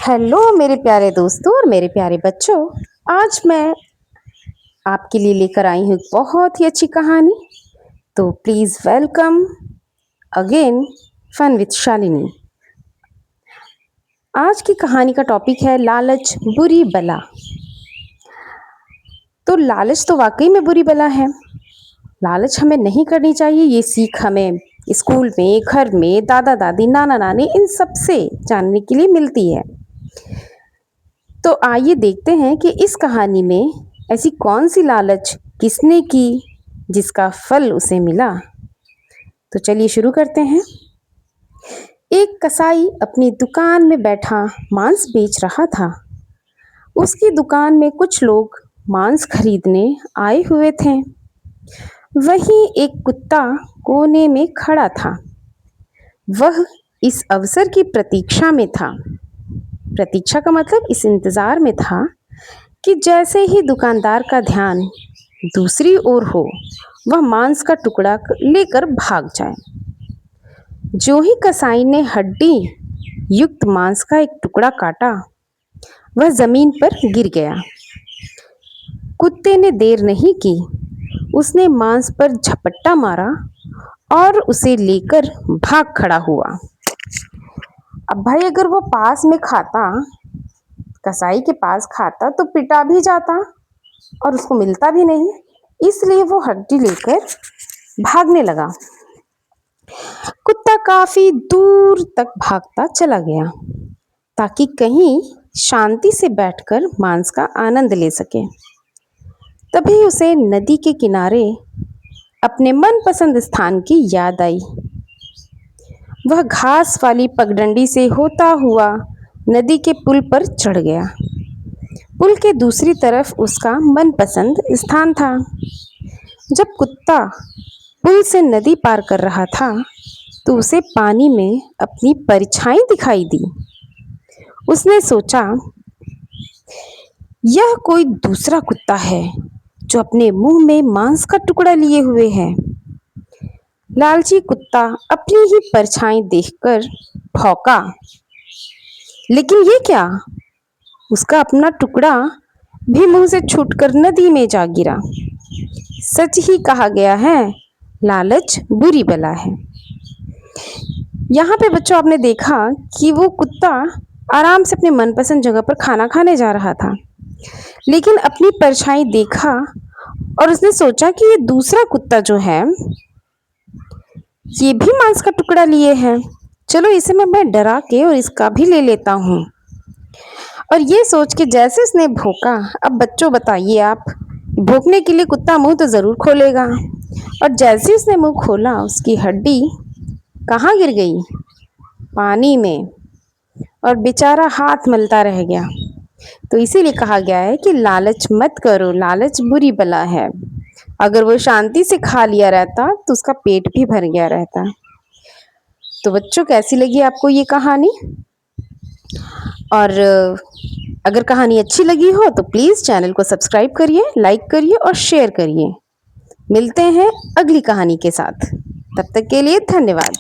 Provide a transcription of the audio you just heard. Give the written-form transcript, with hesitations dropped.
Hello मेरे प्यारे दोस्तों और मेरे प्यारे बच्चों। आज मैं आपके लिए लेकर आई हूँ एक बहुत ही अच्छी कहानी। तो please welcome again fun with Shalini. आज की कहानी का टॉपिक है लालच बुरी बला। तो लालच तो वाकई में बुरी बला है। लालच हमें नहीं करनी चाहिए। ये सीख हमें स्कूल में, घर में, दादा दादी, नाना नानी इन सब से जानने के लिए मिलती है। तो आइए देखते हैं कि इस कहानी में ऐसी कौन सी लालच किसने की जिसका फल उसे मिला। तो चलिए शुरू करते हैं। एक कसाई अपनी दुकान में बैठा मांस बेच रहा था। उसकी दुकान में कुछ लोग मांस खरीदने आए हुए थे। वहीं एक कुत्ता कोने में खड़ा था। वह इस अवसर की प्रतीक्षा में था। प्रतीक्षा का मतलब इस इंतजार में था कि जैसे ही दुकानदार का ध्यान दूसरी ओर हो, वह मांस का टुकड़ा लेकर भाग जाए। जो ही कसाई ने हड्डी युक्त मांस का एक टुकड़ा काटा, वह जमीन पर गिर गया। कुत्ते ने देर नहीं की। उसने मांस पर झपट्टा मारा और उसे लेकर भाग खड़ा हुआ। अब भाई अगर वो पास में खाता, कसाई के पास खाता, तो पिटा भी जाता और उसको मिलता भी नहीं। इसलिए वो हड्डी लेकर भागने लगा। कुत्ता काफी दूर तक भागता चला गया ताकि कहीं शांति से बैठकर मांस का आनंद ले सके। तभी उसे नदी के किनारे अपने मनपसंद स्थान की याद आई। वह घास वाली पगडंडी से होता हुआ नदी के पुल पर चढ़ गया। पुल के दूसरी तरफ उसका मनपसंद स्थान था। जब कुत्ता पुल से नदी पार कर रहा था तो उसे पानी में अपनी परछाई दिखाई दी। उसने सोचा, यह कोई दूसरा कुत्ता है जो अपने मुंह में मांस का टुकड़ा लिए हुए है। लालची कुत्ता अपनी ही परछाई देखकर भौंका, लेकिन ये क्या? उसका अपना टुकड़ा भी मुंह से छूटकर नदी में जा गिरा। सच ही कहा गया है, लालच बुरी बला है। यहाँ पे बच्चों आपने देखा कि वो कुत्ता आराम से अपने मनपसंद जगह पर खाना खाने जा रहा था, लेकिन अपनी परछाई देखा और उसने सोचा कि ये दूसरा कुत्ता जो है ये भी मांस का टुकड़ा लिए है। चलो इसे मैं डरा के और इसका भी ले लेता हूँ। और ये सोच के जैसे उसने भौंका, अब बच्चों बताइए आप, भौंकने के लिए कुत्ता मुंह तो जरूर खोलेगा। और जैसे उसने मुंह खोला, उसकी हड्डी कहाँ गिर गई? पानी में। और बेचारा हाथ मलता रह गया। तो इसीलिए कहा गया है कि लालच मत करो, लालच बुरी बला है। अगर वो शांति से खा लिया रहता तो उसका पेट भी भर गया रहता। तो बच्चों कैसी लगी आपको ये कहानी? और अगर कहानी अच्छी लगी हो तो प्लीज़ चैनल को सब्सक्राइब करिए, लाइक करिए और शेयर करिए। मिलते हैं अगली कहानी के साथ। तब तक के लिए धन्यवाद।